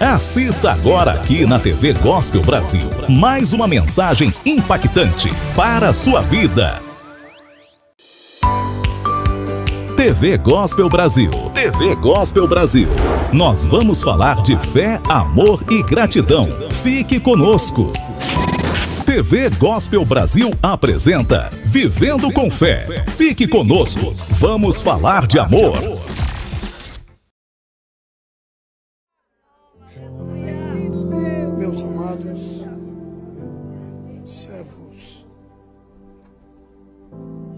Assista agora aqui na TV Gospel Brasil. Mais uma mensagem impactante para a sua vida. TV Gospel Brasil. TV Gospel Brasil. Nós vamos falar de fé, amor e gratidão. Fique conosco. TV Gospel Brasil apresenta Vivendo com Fé. Fique conosco. Vamos falar de amor. Meus amados servos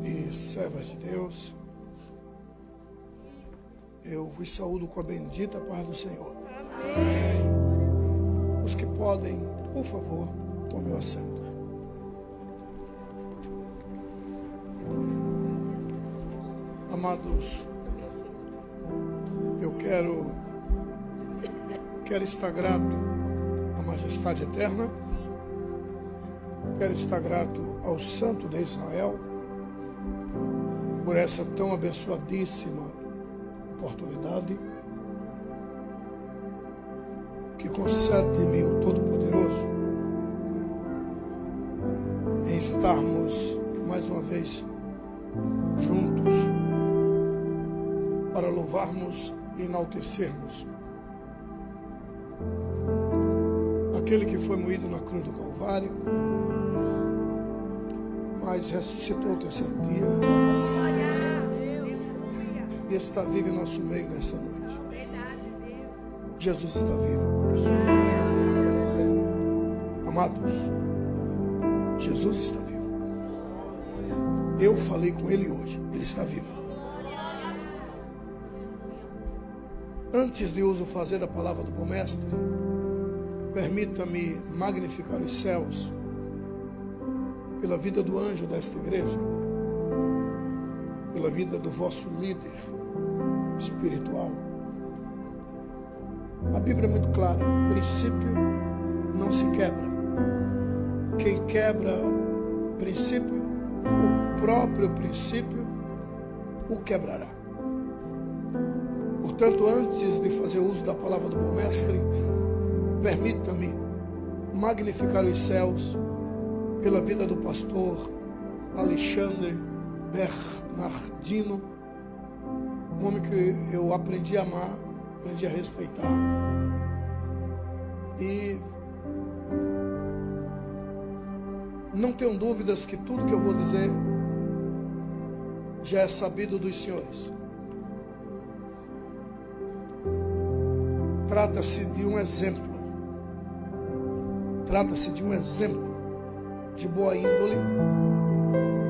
e servas de Deus, eu vos saúdo com a bendita paz do Senhor. Os que podem, por favor, tomem o assento. Amados, eu quero estar grato à majestade eterna, quero estar grato ao Santo de Israel por essa tão abençoadíssima oportunidade que concede-me o Todo-Poderoso em estarmos mais uma vez juntos para louvarmos e enaltecermos aquele que foi moído na cruz do Calvário, mas ressuscitou ao terceiro dia e está vivo em nosso meio nessa noite. Jesus está vivo, amados. Amados, Jesus está vivo. Eu falei com Ele hoje, Ele está vivo. Antes de uso fazer da palavra do bom mestre, permita-me magnificar os céus pela vida do anjo desta igreja, pela vida do vosso líder espiritual. A Bíblia é muito clara: princípio não se quebra. Quem quebra princípio, o próprio princípio o quebrará. Portanto, antes de fazer uso da palavra do bom mestre, permita-me magnificar os céus pela vida do pastor Alexandre Bernardino, um homem que eu aprendi a amar, aprendi a respeitar. E não tenho dúvidas que tudo que eu vou dizer já é sabido dos senhores. Trata-se de um exemplo. Trata-se de um exemplo de boa índole,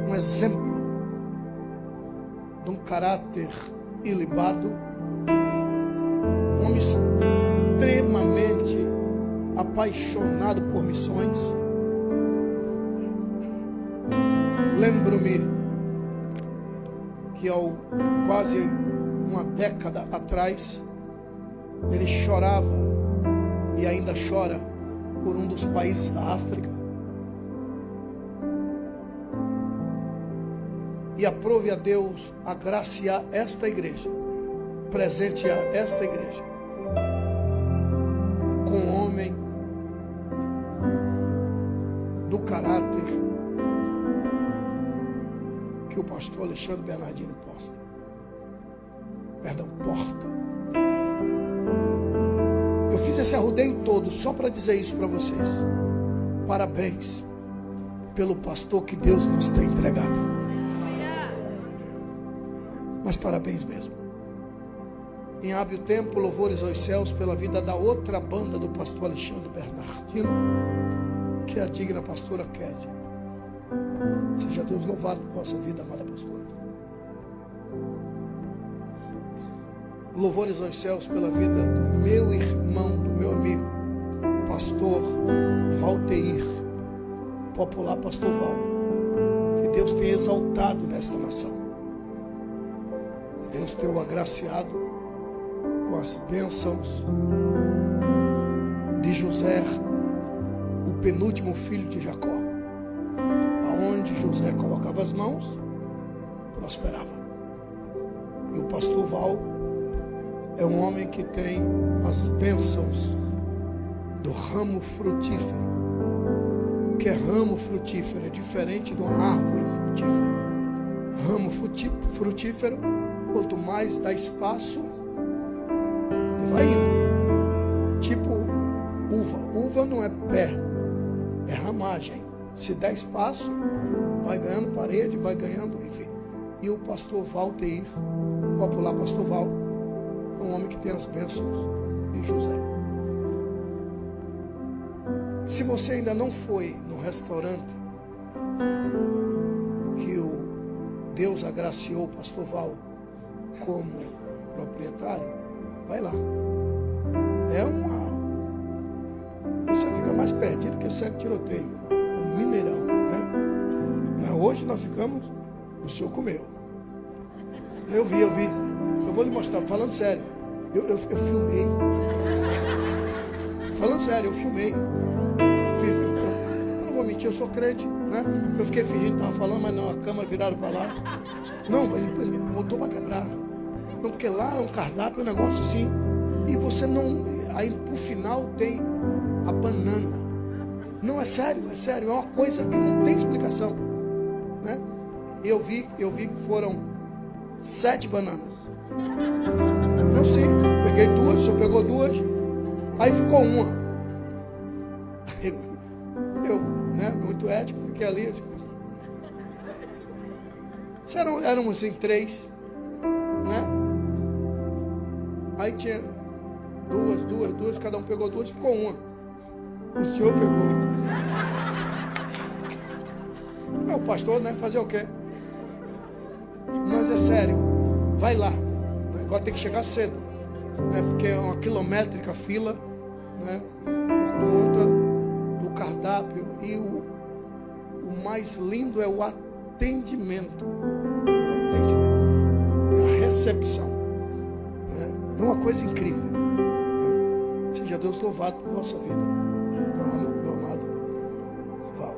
um exemplo de um caráter ilibado, um homem extremamente apaixonado por missões. Lembro-me que há quase uma década atrás ele chorava e ainda chora por um dos países da África. E aprove a Deus agraciar esta igreja, presentear esta igreja com um homem do caráter que o pastor Alexandre Bernardino porta. Eu fiz esse arrodeio todo só para dizer isso para vocês. Parabéns pelo pastor que Deus vos tem entregado. Mas parabéns mesmo. Em hábil tempo, louvores aos céus pela vida da outra banda do pastor Alexandre Bernardino, que é a digna pastora Késia. Seja Deus louvado por vossa vida, amada pastora. Louvores aos céus pela vida do meu irmão, do meu amigo, pastor Valteir, popular pastor Val, que Deus tem exaltado nesta nação. Deus tem o agraciado com as bênçãos de José, o penúltimo filho de Jacó. Aonde José colocava as mãos, prosperava. E o pastor Val é um homem que tem as bênçãos do ramo frutífero. O que é ramo frutífero? É diferente de uma árvore frutífera. Ramo frutífero, quanto mais dá espaço, vai indo. Tipo uva. Uva não é pé, é ramagem. Se dá espaço, vai ganhando parede, vai ganhando, enfim. E o pastor Valteir, popular pastor Val, é um homem que tem as bênçãos de José. Se você ainda não foi no restaurante que o Deus agraciou o pastor Val como proprietário, vai lá. Você fica mais perdido que certo tiroteio. Um Mineirão, né? Mas hoje nós ficamos, o senhor comeu. Eu vi. Eu vou lhe mostrar, falando sério. Eu filmei. Falando sério, eu filmei. Eu não vou mentir, eu sou crente, né? Eu fiquei fingindo que estava falando, mas não, a câmera viraram para lá. Não, ele botou para quebrar. Não, porque lá é um cardápio, um negócio assim. E você não... Aí pro final tem a banana. Não, é sério. É uma coisa que não tem explicação, né? E eu vi que foram 7 bananas. Não, sim. Peguei 2, o senhor pegou 2. Aí ficou uma. Eu, né, muito ético, fiquei ali. Éramos em 3, né? Aí tinha 2, cada um pegou 2, ficou uma. O senhor pegou. É o pastor, né? Fazer o quê? Mas é sério, vai lá. Agora tem que chegar cedo, né? Porque é uma quilométrica fila, né? Por conta do cardápio. E o mais lindo é o atendimento. É a recepção. É uma coisa incrível. Seja Deus louvado por vossa vida, meu amado Val.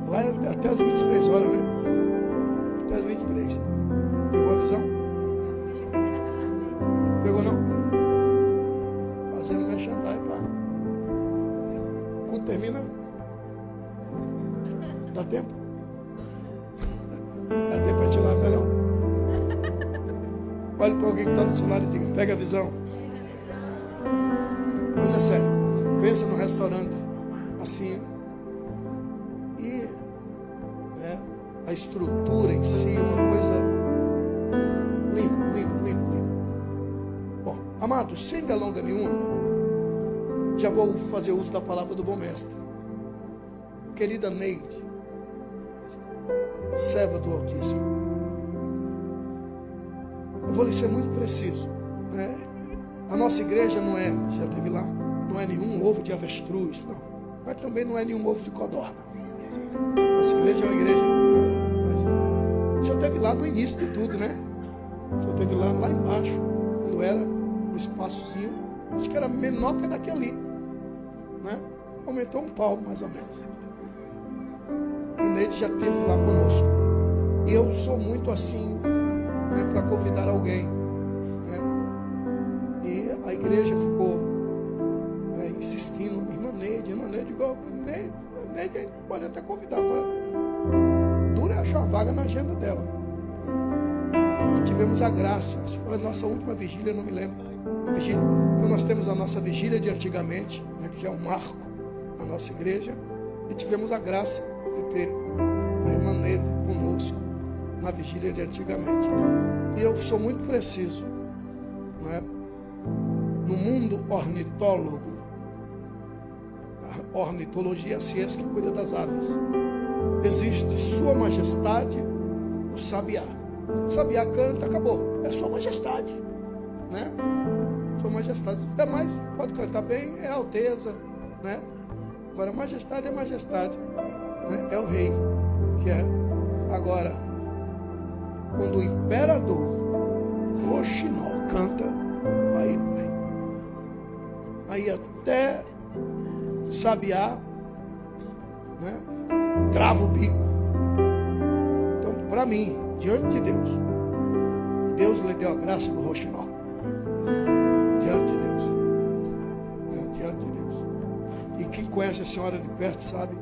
Lá é até as 23 horas, né? Até as 23. Pegou a visão? Pegou não? Fazendo merchandising, pá. O culto termina? Dá tempo? Dá tempo para tirar melhor? Olhe para alguém que está do seu lado e diga, pega a visão. Mas é sério, pensa no restaurante assim, e né, a estrutura em si é uma coisa linda. Bom, amados, sem delonga nenhuma, já vou fazer uso da palavra do bom mestre. Querida Neide, serva do Altíssimo, eu vou lhe ser muito preciso, né? A nossa igreja não é, já teve lá, não é nenhum ovo de avestruz, não. Mas também não é nenhum ovo de codorna. Nossa igreja é uma igreja... Mas, o senhor esteve lá no início de tudo, né? O senhor esteve lá embaixo, quando era um espaçozinho, acho que era menor que daqui ali, né? Aumentou um palmo, mais ou menos. E Neide já esteve lá conosco. E eu sou muito assim, né, para convidar alguém, né? E a igreja ficou, né, insistindo, irmã Neide, igual Neide, a gente pode até convidar agora. Dura é achar uma vaga na agenda dela. E tivemos a graça, isso foi a nossa última vigília, não me lembro. A vigília. Então nós temos a nossa vigília de antigamente, né, que já é um marco na nossa igreja, e tivemos a graça de ter a irmã Neide conosco na vigília de antigamente. E eu sou muito preciso, né? No mundo ornitólogo, a ornitologia é a ciência que cuida das aves. Existe Sua Majestade, o sabiá. O sabiá canta, acabou. É Sua Majestade, né? Sua Majestade. Os demais pode cantar bem, é Alteza, né? Agora, Majestade é Majestade, né? É o rei, que é. Agora, quando o imperador Roxinol canta, aí até sabiá, né, trava o bico. Então, para mim, diante de Deus, Deus lhe deu a graça do Roxinol. Diante de Deus. conhece a senhora de perto sabe,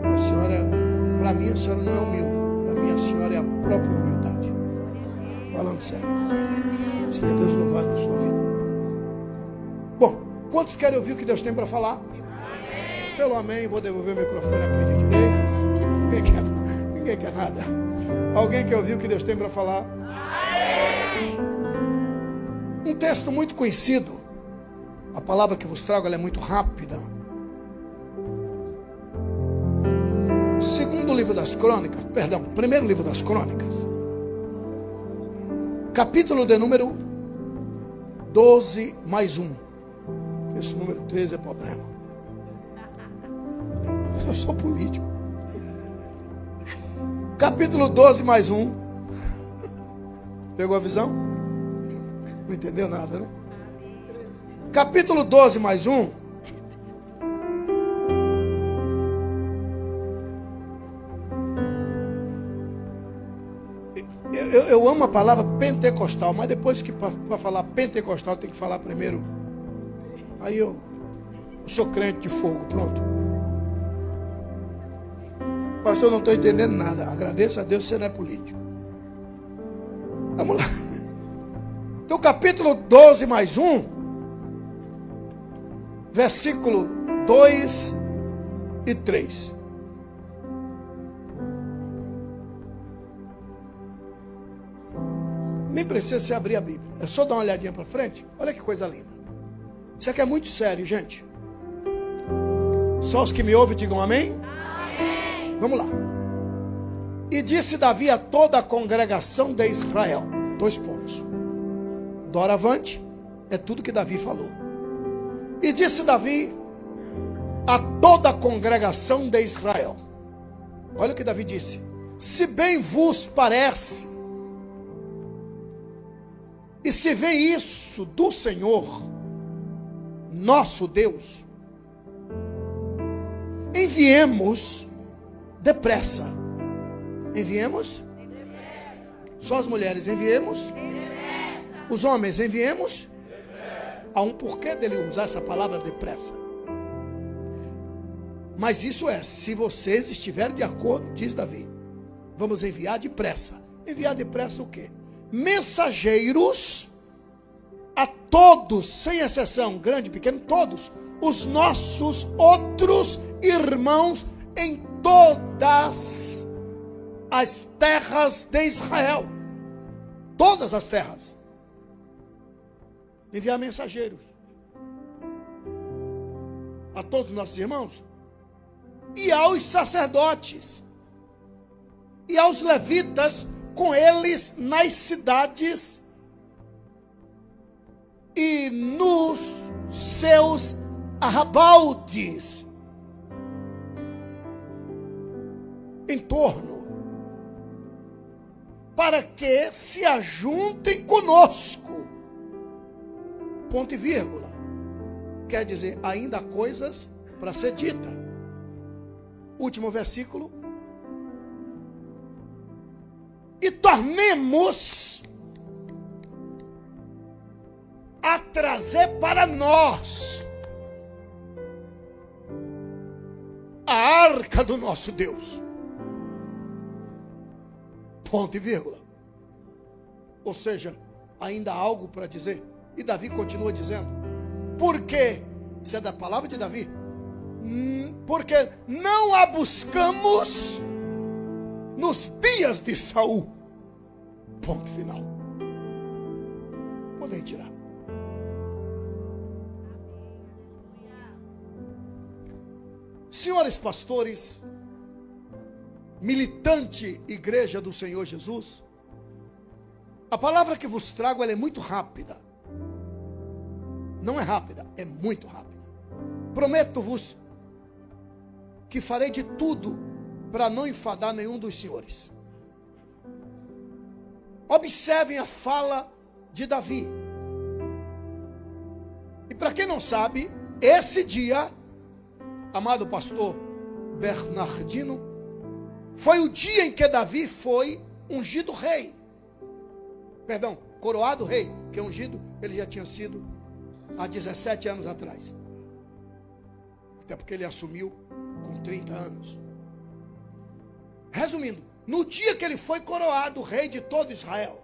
a senhora, para mim a senhora não é humilde, para mim a senhora é a própria humildade. Falando sério. Seja Deus louvado por sua vida. Bom, quantos querem ouvir o que Deus tem para falar? Amém. Pelo amém, vou devolver o microfone aqui de direito. Ninguém quer nada. Alguém quer ouvir o que Deus tem para falar? Amém. Um texto muito conhecido. A palavra que vos trago ela é muito rápida. Segundo livro das crônicas, perdão, primeiro livro das crônicas, capítulo de número 12 mais 1. Esse número 13 é problema. Eu sou político. Capítulo 12 mais 1. Pegou a visão? Não entendeu nada, né? Capítulo 12 mais 1. Eu amo a palavra pentecostal, mas depois que para falar pentecostal tem que falar primeiro. Aí eu sou crente de fogo, pronto. Pastor, eu não estou entendendo nada. Agradeço a Deus, você não é político. Vamos lá. Então, capítulo 12 mais 1, versículo 2 e 3. Nem precisa se abrir a Bíblia. É só dar uma olhadinha para frente. Olha que coisa linda. Isso aqui é muito sério, gente. Só os que me ouvem digam amém. Amém. Vamos lá. E disse Davi a toda a congregação de Israel. 2 pontos. Doravante é tudo que Davi falou. E disse Davi a toda a congregação de Israel. Olha o que Davi disse. Se bem vos parece, e se vê isso do Senhor, nosso Deus, enviemos depressa. Enviemos? Só as mulheres, enviemos? Os homens, enviemos? Há um porquê dele usar essa palavra depressa. Mas isso é, se vocês estiverem de acordo, diz Davi, vamos enviar depressa. Enviar depressa o quê? Mensageiros a todos, sem exceção, grande, pequeno, todos os nossos outros irmãos em todas as terras de Israel. Todas as terras. Enviar mensageiros a todos os nossos irmãos e aos sacerdotes e aos levitas com eles nas cidades e nos seus arrabaldes em torno, para que se ajuntem conosco. Ponto e vírgula. Quer dizer, ainda há coisas para ser dita. Último versículo. E tornemos a trazer para nós a arca do nosso Deus. Ponto e vírgula. Ou seja, ainda há algo para dizer. E Davi continua dizendo, porque, isso é da palavra de Davi, porque não a buscamos nos dias de Saul. Ponto final. Podem tirar. Senhores pastores, militante igreja do Senhor Jesus, a palavra que vos trago ela é muito rápida. Não é rápida, é muito rápida. Prometo-vos que farei de tudo para não enfadar nenhum dos senhores. Observem a fala de Davi. E para quem não sabe, esse dia, amado pastor Bernardino, foi o dia em que Davi foi ungido rei. Perdão, coroado rei, que ungido ele já tinha sido há 17 anos atrás. Até porque ele assumiu com 30 anos. Resumindo, no dia que ele foi coroado rei de todo Israel.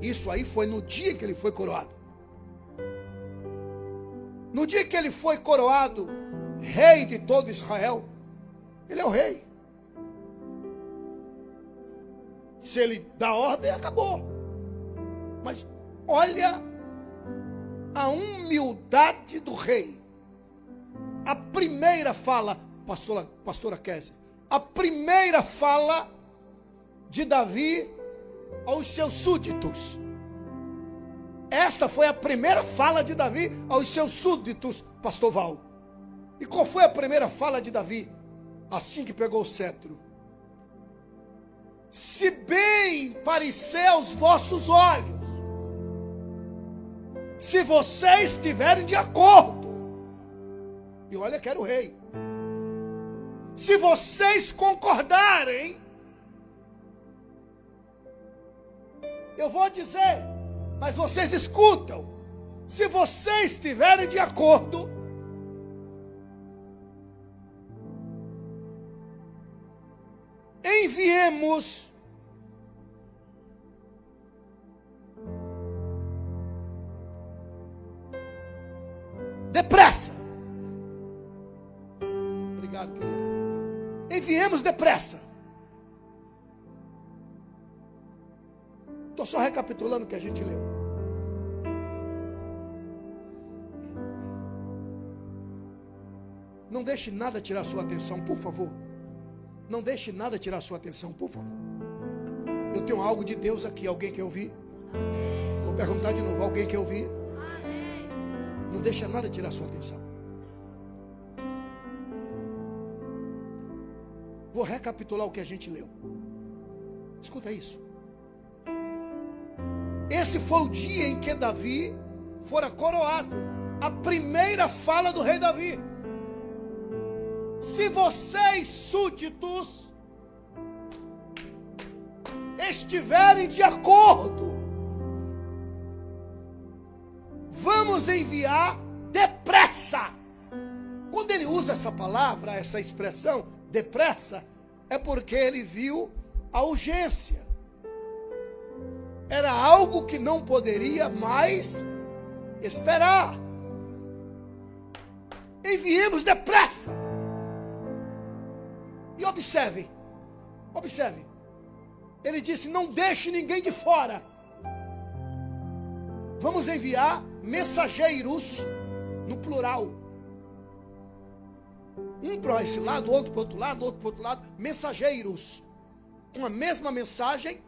Isso aí foi no dia que ele foi coroado. No dia que ele foi coroado rei de todo Israel, ele é o rei. Se ele dá ordem, acabou. Mas olha a humildade do rei. A primeira fala, pastora Kézia, a primeira fala de Davi aos seus súditos. Esta foi a primeira fala de Davi aos seus súditos, pastor Val. E qual foi a primeira fala de Davi? Assim que pegou o cetro. Se bem parecer aos vossos olhos, se vocês estiverem de acordo, e olha que era o rei, se vocês concordarem, eu vou dizer, mas vocês escutam, se vocês estiverem de acordo, enviemos depressa. Obrigado, querida. Enviemos depressa. Estou só recapitulando o que a gente leu. Não deixe nada tirar sua atenção, por favor. Não deixe nada tirar sua atenção, por favor. Eu tenho algo de Deus aqui. Alguém quer ouvir? Vou perguntar de novo. Alguém quer ouvir? Não deixe nada tirar sua atenção. Vou recapitular o que a gente leu. Escuta isso. Esse foi o dia em que Davi fora coroado. A primeira fala do rei Davi. Se vocês, súditos, estiverem de acordo, vamos enviar depressa. Quando ele usa essa palavra, essa expressão, depressa, é porque ele viu a urgência. Era algo que não poderia mais esperar. Enviemos depressa. E observe. Ele disse, não deixe ninguém de fora. Vamos enviar mensageiros, no plural. Um para esse lado, outro para o outro lado, outro para o outro lado. Mensageiros. Com a mesma mensagem.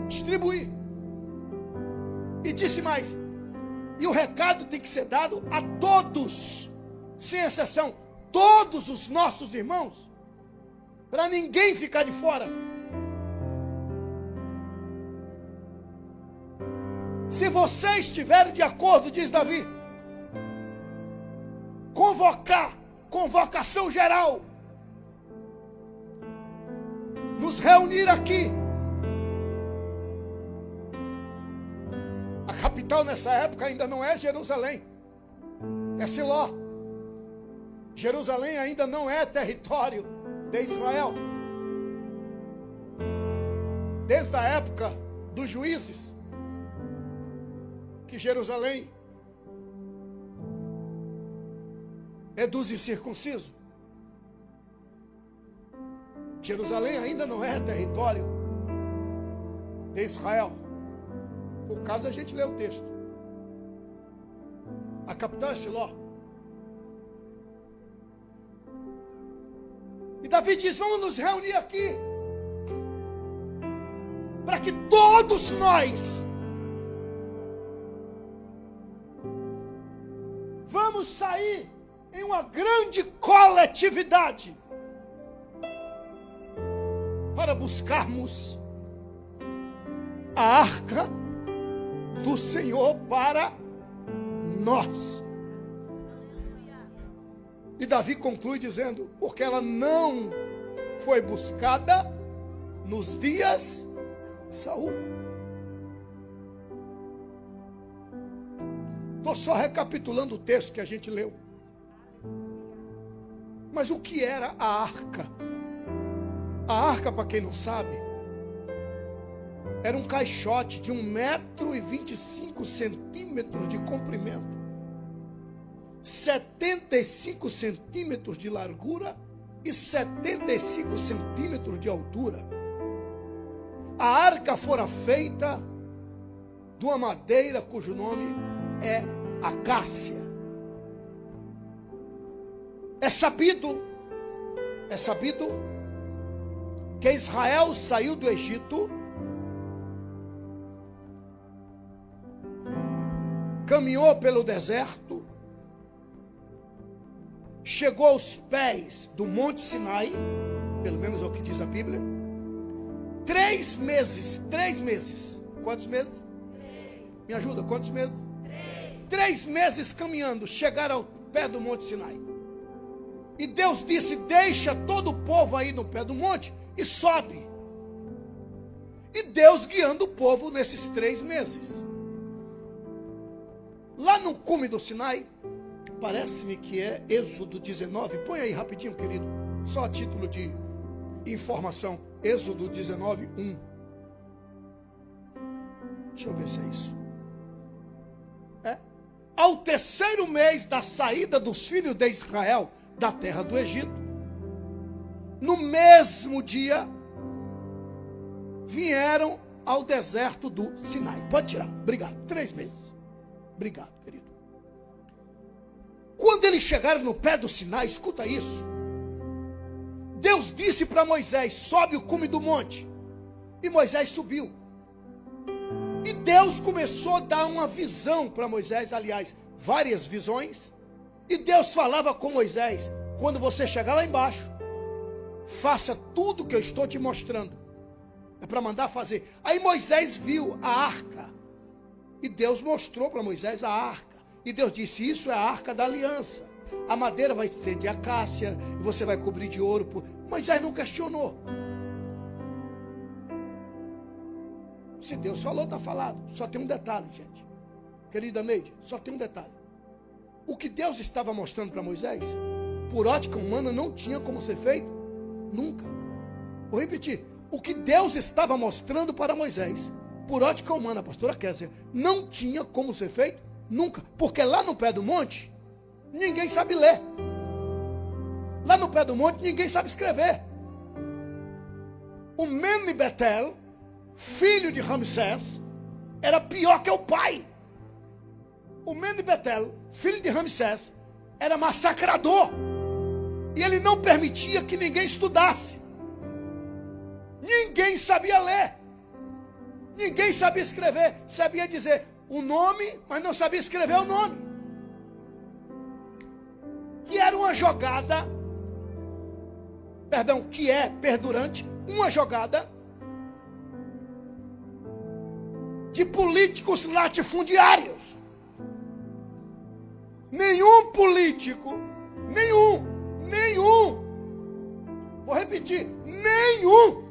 Distribuir. E disse mais. E o recado tem que ser dado a todos. Sem exceção. Todos os nossos irmãos. Para ninguém ficar de fora. Se vocês estiverem de acordo, diz Davi, convocação geral, nos reunir aqui. A capital nessa época ainda não é Jerusalém, é Siló. Jerusalém ainda não é território de Israel. Desde a época dos juízes, que Jerusalém é dos incircuncisos. Jerusalém ainda não é território de Israel. Por causa a gente lê o texto. A capital é Siló. E Davi diz, vamos nos reunir aqui, para que todos nós vamos sair em uma grande coletividade para buscarmos a arca do Senhor para nós. E Davi conclui dizendo, porque ela não foi buscada nos dias de Saul. Estou só recapitulando o texto que a gente leu. Mas o que era a arca? A arca, para quem não sabe, era um caixote de 1,25 m de comprimento, 75 centímetros de largura e 75 centímetros de altura. A arca fora feita de uma madeira cujo nome é acácia. É sabido que Israel saiu do Egito, caminhou pelo deserto, chegou aos pés do Monte Sinai, pelo menos é o que diz a Bíblia. 3 meses. Quantos meses? 3. Me ajuda, quantos meses? 3 meses caminhando, chegaram ao pé do Monte Sinai. E Deus disse: deixa todo o povo aí no pé do monte e sobe. E Deus guiando o povo nesses 3 meses. Lá no cume do Sinai, parece-me que é Êxodo 19. Põe aí rapidinho, querido, só a título de informação. Êxodo 19, 1. Deixa eu ver se é isso. Ao 3º mês da saída dos filhos de Israel da terra do Egito, no mesmo dia, vieram ao deserto do Sinai. Pode tirar, obrigado. 3 meses. Obrigado, querido. Quando eles chegaram no pé do Sinai, escuta isso. Deus disse para Moisés: sobe o cume do monte. E Moisés subiu. E Deus começou a dar uma visão para Moisés, aliás, várias visões. E Deus falava com Moisés: quando você chegar lá embaixo, faça tudo que eu estou te mostrando. É para mandar fazer. Aí Moisés viu a arca. E Deus mostrou para Moisés a arca. E Deus disse: isso é a arca da aliança. A madeira vai ser de acácia, e você vai cobrir de ouro. Moisés não questionou. Se Deus falou, está falado. Só tem um detalhe, gente. Querida Neide, só tem um detalhe. O que Deus estava mostrando para Moisés, por ótica humana, não tinha como ser feito nunca. Vou repetir. O que Deus estava mostrando para Moisés, por ótica humana, a pastora Kézia, não tinha como ser feito nunca. Porque lá no pé do monte, ninguém sabe ler. Lá no pé do monte, ninguém sabe escrever. O Mene Betel, filho de Ramsés, era pior que o pai. O Mene Betel, filho de Ramsés, era massacrador. E ele não permitia que ninguém estudasse. Ninguém sabia ler. Ninguém sabia escrever. Sabia dizer o nome, mas não sabia escrever o nome. Que era uma jogada, que é perdurante, uma jogada de políticos latifundiários. Nenhum político, nenhum, vou repetir, nenhum,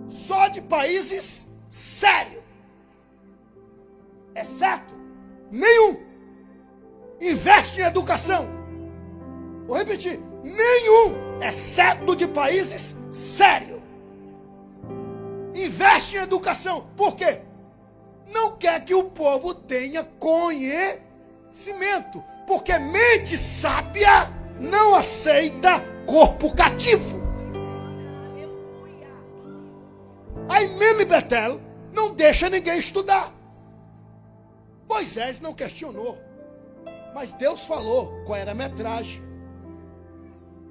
só de países sérios, exceto nenhum, investe em educação. Vou repetir, nenhum, exceto de países sérios, investe em educação. Por quê? Não quer que o povo tenha conhecimento, porque mente sábia não aceita corpo cativo. Aí Mene Betel não deixa ninguém estudar. Moisés não questionou, mas Deus falou qual era a metragem.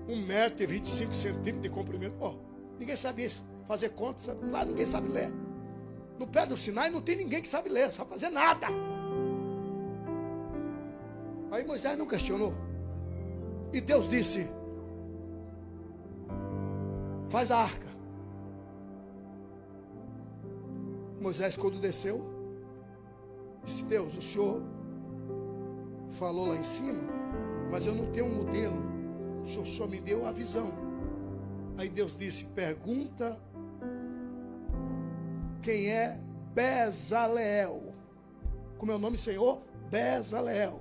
1,25 m de comprimento. Ninguém sabia fazer conta, lá ninguém sabe ler. No pé do Sinai não tem ninguém que sabe ler, não sabe fazer nada. Aí Moisés não questionou. E Deus disse: faz a arca. Moisés, quando desceu, disse: Deus, o Senhor falou lá em cima, mas eu não tenho um modelo. O Senhor só me deu a visão. Aí Deus disse: pergunta quem é Bezaleel. como é o nome, Senhor? Bezaleel.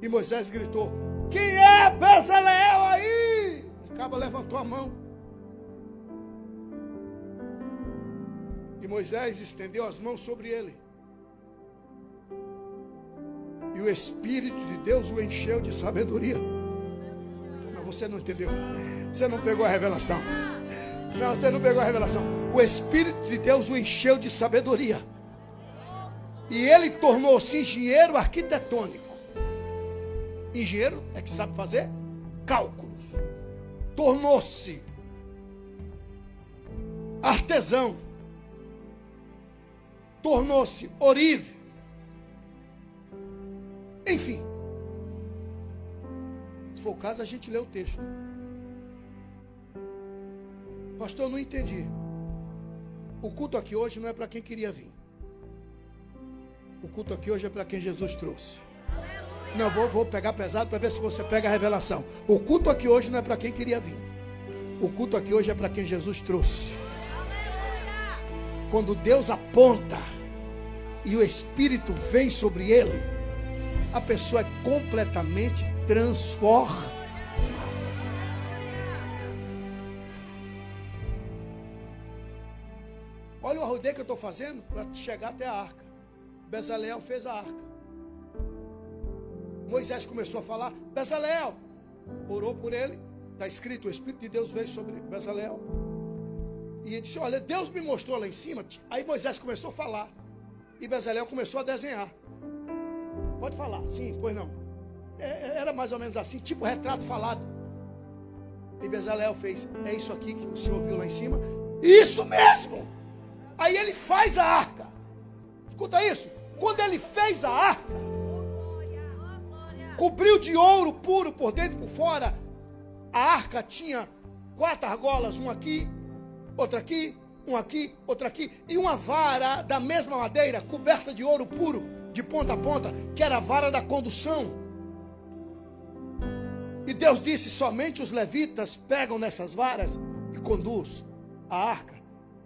E Moisés gritou: quem é Bezaleel aí? O cabo levantou a mão. E Moisés estendeu as mãos sobre ele. E o Espírito de Deus o encheu de sabedoria. Mas você não entendeu. Você não pegou a revelação. Não, você não pegou a revelação. O Espírito de Deus o encheu de sabedoria. E ele tornou-se engenheiro arquitetônico. Engenheiro é que sabe fazer cálculos. Tornou-se artesão. Tornou-se ourive. Enfim. Se for o caso, a gente lê o texto. Pastor, eu não entendi. O culto aqui hoje não é para quem queria vir. O culto aqui hoje é para quem Jesus trouxe. Não, vou pegar pesado para ver se você pega a revelação. O culto aqui hoje não é para quem queria vir. O culto aqui hoje é para quem Jesus trouxe. Quando Deus aponta e o Espírito vem sobre ele, a pessoa é completamente transformada. Olha o arrodeio que eu estou fazendo para chegar até a arca. Bezaleel fez a arca. Moisés começou a falar: Bezaleel, orou por ele. Está escrito, o Espírito de Deus veio sobre Bezaleel. E ele disse: olha, Deus me mostrou lá em cima. Aí Moisés começou a falar. E Bezaleel começou a desenhar. Pode falar, sim, pois não. Era mais ou menos assim, tipo retrato falado. E Bezaleel fez: é isso aqui que o senhor viu lá em cima? Isso mesmo! Aí ele faz a arca. Escuta isso. Quando ele fez a arca, cobriu de ouro puro por dentro e por fora. A arca tinha 4 argolas, uma aqui, outra aqui, uma aqui, outra aqui, e uma vara da mesma madeira, coberta de ouro puro, de ponta a ponta, que era a vara da condução. E Deus disse: somente os levitas pegam nessas varas e conduz a arca.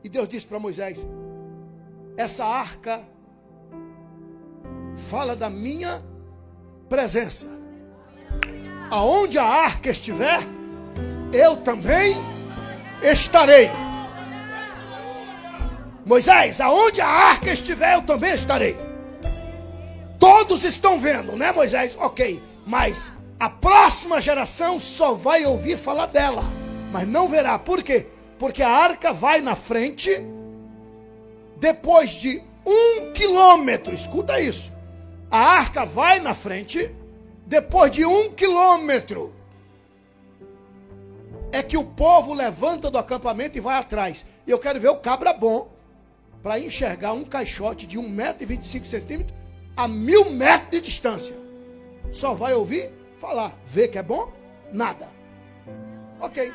E Deus disse para Moisés: essa arca fala da minha presença. Aonde a arca estiver, eu também estarei. Moisés, aonde a arca estiver, eu também estarei. Todos estão vendo, né, Moisés? Ok, mas a próxima geração só vai ouvir falar dela, mas não verá. Por quê? Porque a arca vai na frente. Depois de 1 quilômetro, escuta isso. A arca vai na frente. Depois de 1 quilômetro, é que o povo levanta do acampamento e vai atrás. E eu quero ver o cabra bom para enxergar um caixote de 1,25 m a 1000 metros de distância. Só vai ouvir falar. Vê que é bom? Nada. Ok.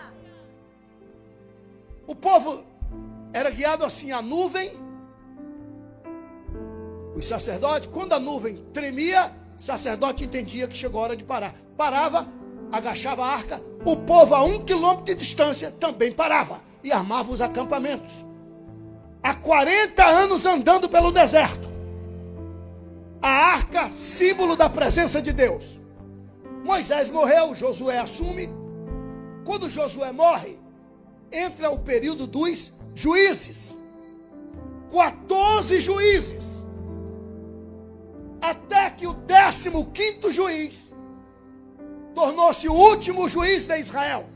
O povo era guiado assim, a nuvem. Os sacerdotes, quando a nuvem tremia, o sacerdote entendia que chegou a hora de parar. Parava, agachava a arca. O povo a 1 quilômetro de distância também parava e armava os acampamentos. Há 40 anos andando pelo deserto. A arca, símbolo da presença de Deus. Moisés morreu, Josué assume. Quando Josué morre, entra o período dos juízes. 14 juízes. Até que o 15º juiz tornou-se o último juiz de Israel.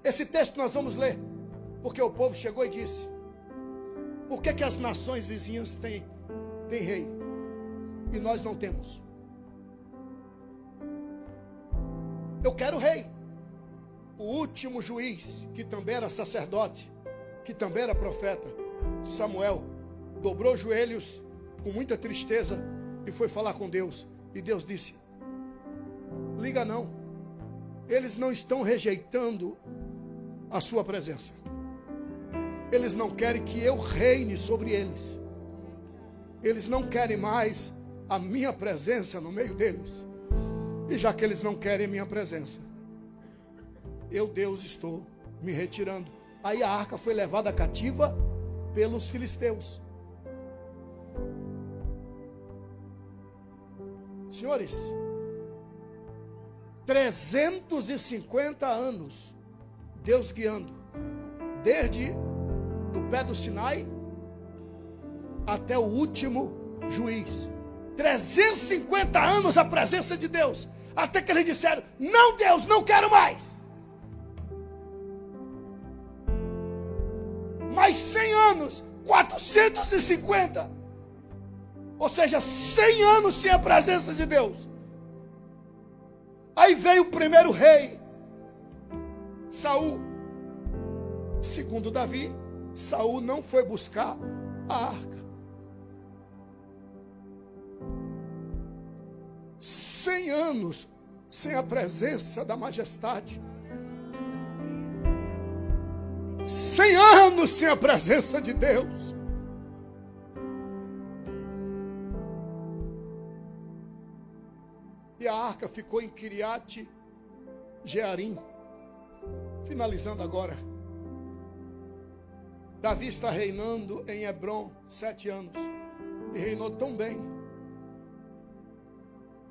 Esse texto nós vamos ler, porque o povo chegou e disse: por que as nações vizinhas têm rei e nós não temos? Eu quero rei. O último juiz, que também era sacerdote, que também era profeta, Samuel, dobrou os joelhos com muita tristeza e foi falar com Deus. E Deus disse: liga não, eles não estão rejeitando a sua presença. Eles não querem que eu reine sobre eles. Eles não querem mais a minha presença no meio deles. E já que eles não querem a minha presença, eu, Deus, estou me retirando. Aí a arca foi levada cativa pelos filisteus. Senhores, 350 anos, Deus guiando, desde do pé do Sinai até o último juiz. 350 anos a presença de Deus, até que eles disseram: não, Deus, não quero mais. Mais 100 anos, 450, ou seja, 100 anos sem a presença de Deus. Aí veio o primeiro rei, Saul. Segundo Davi, Saul não foi buscar a arca. 100 anos sem a presença da majestade. 100 anos sem a presença de Deus. E a arca ficou em Kiriat Jearim. Finalizando agora. Davi está reinando em Hebrom 7 anos. E reinou tão bem.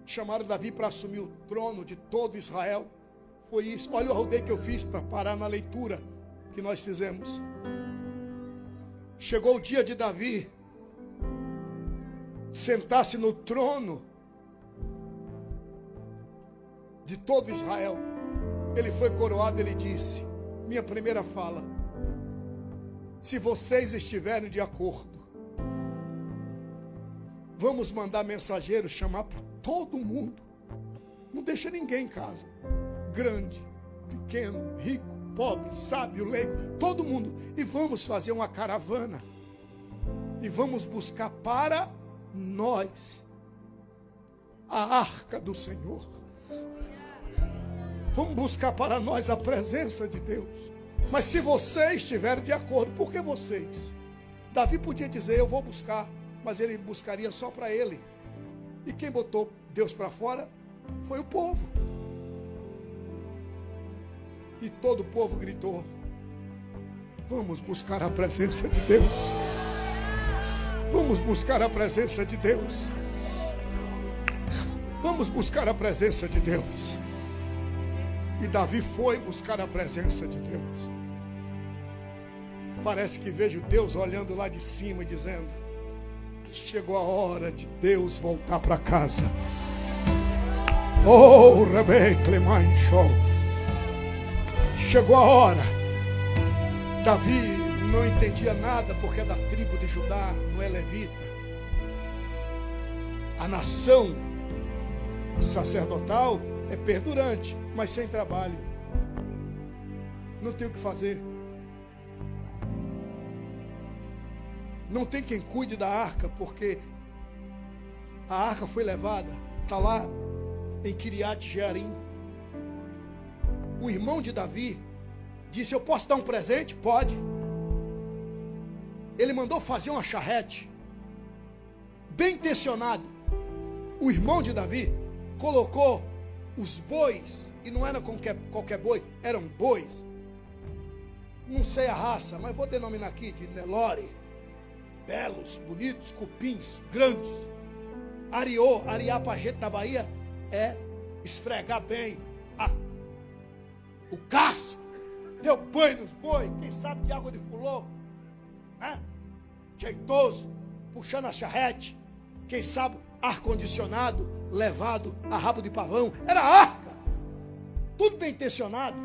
Chamaram Davi para assumir o trono de todo Israel. Foi isso. Olha o rodeio que eu fiz para parar na leitura que nós fizemos. Chegou o dia de Davi sentar-se no trono de todo Israel. Ele foi coroado, ele disse, minha primeira fala: se vocês estiverem de acordo, vamos mandar mensageiros chamar para todo mundo. Não deixa ninguém em casa. Grande, pequeno, rico, pobre, sábio, leigo, todo mundo. E vamos fazer uma caravana. E vamos buscar para nós a arca do Senhor. Vamos buscar para nós a presença de Deus. Mas se vocês estiverem de acordo, por que vocês? Davi podia dizer: eu vou buscar, mas ele buscaria só para ele. E quem botou Deus para fora foi o povo. E todo o povo gritou: vamos buscar a presença de Deus. Vamos buscar a presença de Deus. Vamos buscar a presença de Deus. E Davi foi buscar a presença de Deus. Parece que vejo Deus olhando lá de cima e dizendo: chegou a hora de Deus voltar para casa. Oh, Rebeca, Lemancho. Chegou a hora. Davi não entendia nada porque é da tribo de Judá, não é levita. A nação sacerdotal é perdurante, mas sem trabalho. Não tem o que fazer. Não tem quem cuide da arca, porque a arca foi levada, está lá em Kiriat Jearim. O irmão de Davi disse: eu posso dar um presente? Pode. Ele mandou fazer uma charrete, bem intencionado. O irmão de Davi colocou os bois, e não era qualquer boi, eram bois. Não sei a raça, mas vou denominar aqui de Nelore. Belos, bonitos, cupins, grandes. Ariô, ariar para gente da Bahia é esfregar bem o casco. Deu banho nos boi, quem sabe de água de fulô, né? Jeitoso, puxando a charrete. Quem sabe ar-condicionado, levado a rabo de pavão. Era arca, tudo bem intencionado.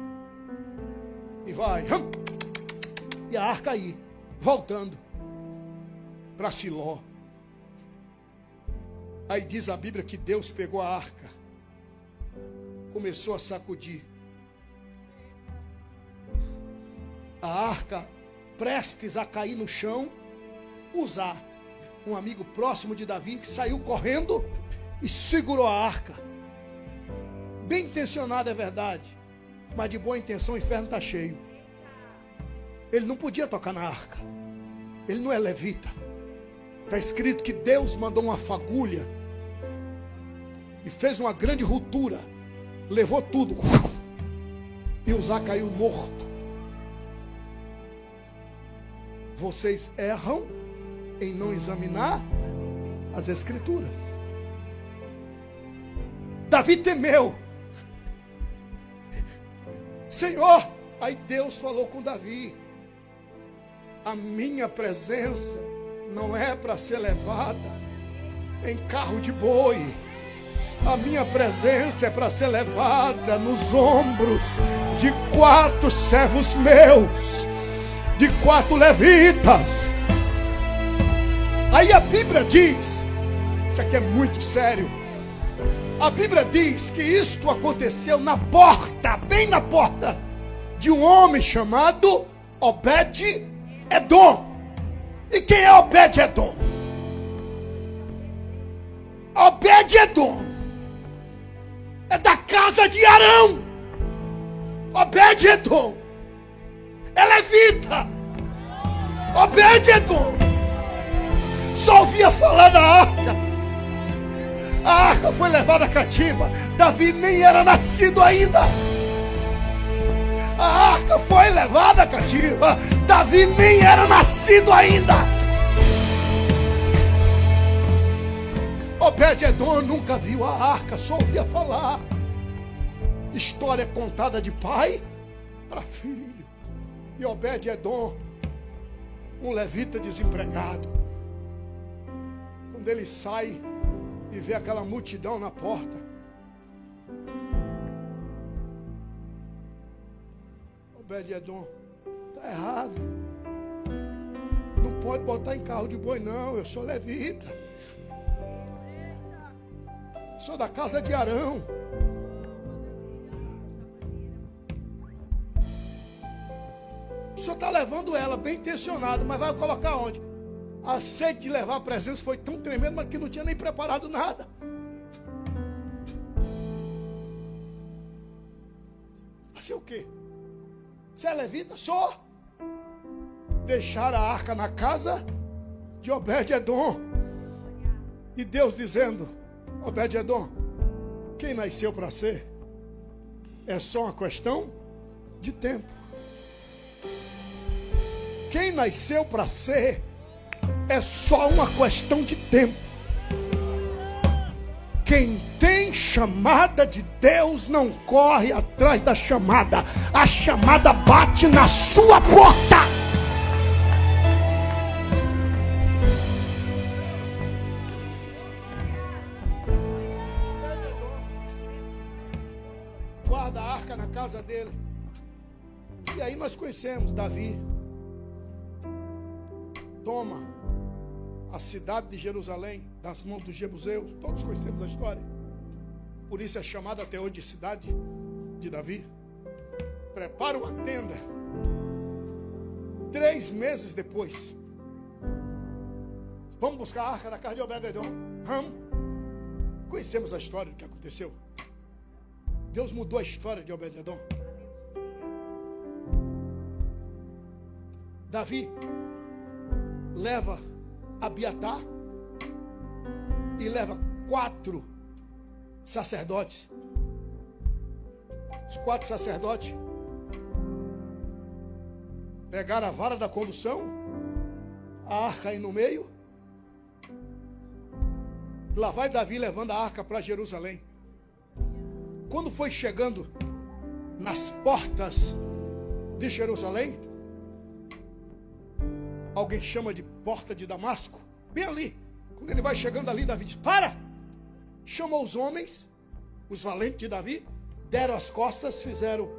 E vai, e a arca aí, voltando para Siló. Aí diz a Bíblia que Deus pegou a arca, começou a sacudir. A arca prestes a cair no chão, Uzá, um amigo próximo de Davi, que saiu correndo e segurou a arca. Bem intencionado, é verdade, mas de boa intenção o inferno está cheio. Ele não podia tocar na arca, ele não é levita. Está escrito que Deus mandou uma fagulha e fez uma grande ruptura, levou tudo, e Uzá caiu morto. Vocês erram em não examinar as Escrituras. Davi temeu. Senhor, aí Deus falou com Davi: a minha presença não é para ser levada em carro de boi. A minha presença é para ser levada nos ombros de 4 servos meus, de 4 levitas. Aí a Bíblia diz, isso aqui é muito sério, a Bíblia diz que isto aconteceu na porta, bem na porta, de um homem chamado Obed-Edom. E quem é Obed-Edom? Obed-Edom é da casa de Arão. Obed-Edom é levita. Obed-Edom só ouvia falar da arca. A arca foi levada cativa. Davi nem era nascido ainda. A arca foi levada cativa. Davi nem era nascido ainda. Obed-Edom nunca viu a arca, só ouvia falar. História contada de pai para filho. E Obed-Edom, um levita desempregado, quando ele sai e vê aquela multidão na porta, Obed-Edom, está errado. Não pode botar em carro de boi não, eu sou levita. Sou da casa de Arão. O senhor está levando ela bem intencionado, mas vai colocar onde? A sede de levar a presença foi tão tremenda, mas que não tinha nem preparado nada. Fazer o quê? Você é levita? Sou. Deixar a arca na casa de Obed-Edom. E Deus dizendo: Obed-Edom, quem nasceu para ser é só uma questão de tempo. Quem nasceu para ser é só uma questão de tempo. Quem tem chamada de Deus não corre atrás da chamada. A chamada bate na sua porta. Guarda a arca na casa dele. E aí nós conhecemos Davi. Toma a cidade de Jerusalém das mãos dos jebuseus. Todos conhecemos a história. Por isso é chamada até hoje de cidade de Davi. Prepara uma tenda. 3 meses depois, vamos buscar a arca na casa de Obed-Edom. Vamos. Conhecemos a história do que aconteceu. Deus mudou a história de Obed-Edom. Davi leva Abiatar e leva 4 sacerdotes. Os 4 sacerdotes pegaram a vara da condução, a arca aí no meio. Lá vai Davi levando a arca para Jerusalém. Quando foi chegando nas portas de Jerusalém, alguém chama de porta de Damasco, bem ali. Quando ele vai chegando ali, Davi diz: para! Chamou os homens, os valentes de Davi, deram as costas, fizeram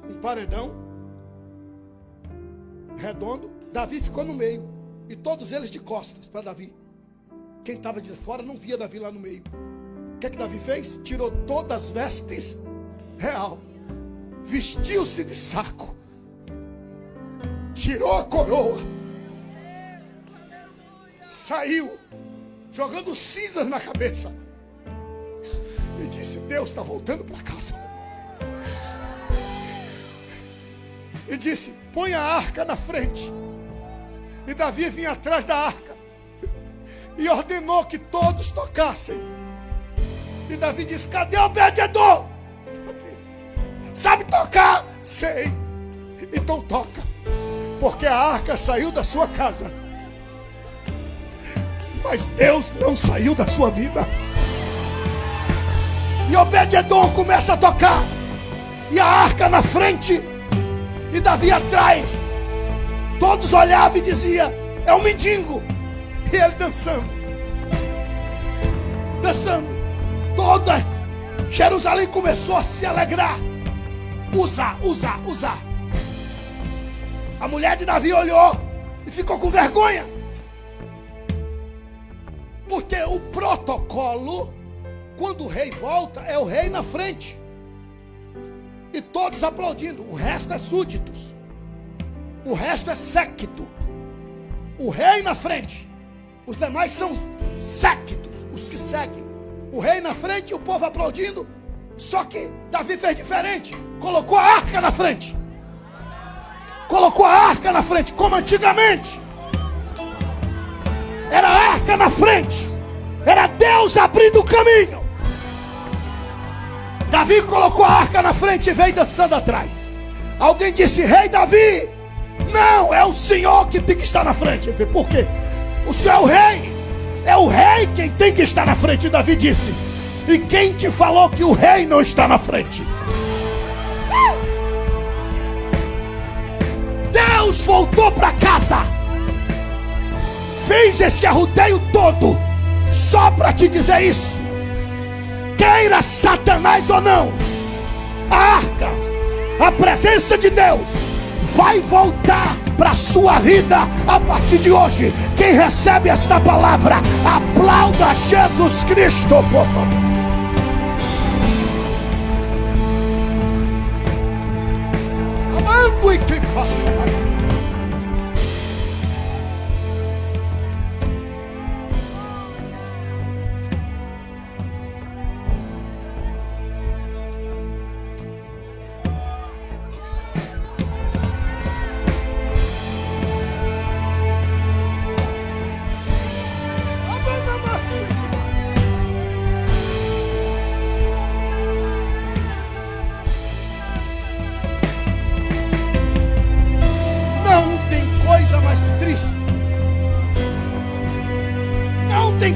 um paredão redondo. Davi ficou no meio, e todos eles de costas para Davi. Quem estava de fora não via Davi lá no meio. O que é que Davi fez? Tirou todas as vestes real, vestiu-se de saco, tirou a coroa, saiu jogando cinzas na cabeça e disse: Deus está voltando para casa. E disse: põe a arca na frente. E Davi vinha atrás da arca e ordenou que todos tocassem. E Davi disse: cadê Obed-Edom? Sabe tocar? Sei. Então toca, porque a arca saiu da sua casa Mas Deus não saiu da sua vida. E Obed-edom começa a tocar, e a arca na frente e Davi atrás. Todos olhavam e diziam: é um mendigo. E ele dançando, dançando. Toda Jerusalém começou a se alegrar. Usar. A mulher de Davi olhou e ficou com vergonha, porque o protocolo, quando o rei volta, é o rei na frente e todos aplaudindo. O resto é súditos, o resto é séquito. O rei na frente, os demais são séquitos, os que seguem. O rei na frente e o povo aplaudindo. Só que Davi fez diferente, colocou a arca na frente. Colocou a arca na frente, como antigamente. Era a arca na frente, era Deus abrindo o caminho. Davi colocou a arca na frente e veio dançando atrás. Alguém disse: rei Davi, não, é o Senhor que tem que estar na frente. Eu falei: por quê? O Senhor é o rei. É o rei quem tem que estar na frente. Davi disse: e quem te falou que o rei não está na frente? Deus voltou para casa, fez esse arrudeio todo só para te dizer isso. Queira Satanás ou não, a arca, a presença de Deus vai voltar para a sua vida a partir de hoje. Quem recebe esta palavra, aplauda Jesus Cristo, povo. Amando e que faz.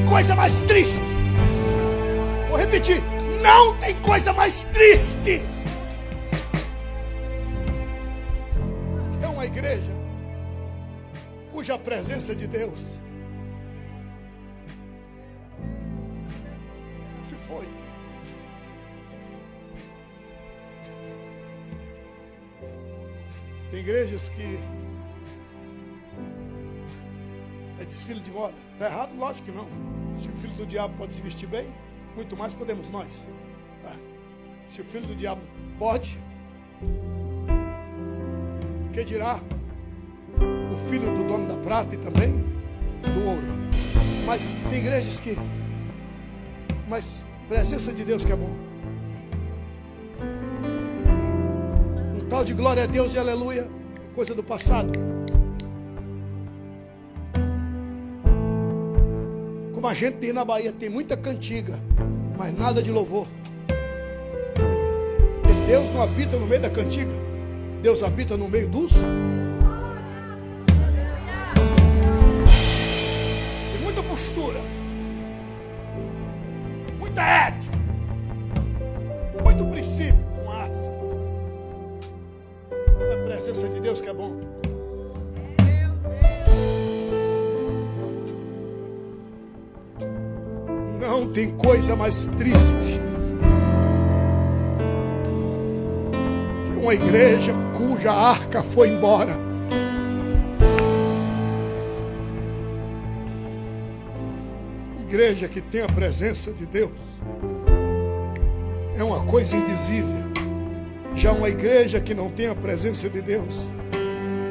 Coisa mais triste. Vou repetir: não tem coisa mais triste. É uma igreja cuja presença de Deus se foi. Tem igrejas que é desfile de moda. Está errado? Lógico que não. Se o filho do diabo pode se vestir bem, muito mais podemos nós. Se o filho do diabo pode, que dirá o filho do dono da prata e também do ouro? Mas tem igrejas que... Mas presença de Deus que é bom. Um tal de glória a Deus e aleluia é coisa do passado. Como a gente tem na Bahia, tem muita cantiga, mas nada de louvor. Porque Deus não habita no meio da cantiga, Deus habita no meio dos. Tem muita postura, muita ética, muito princípio, com aspas. A presença de Deus que é bom. Não tem coisa mais triste que uma igreja cuja arca foi embora. Igreja que tem a presença de Deus é uma coisa invisível. Já uma igreja que não tem a presença de Deus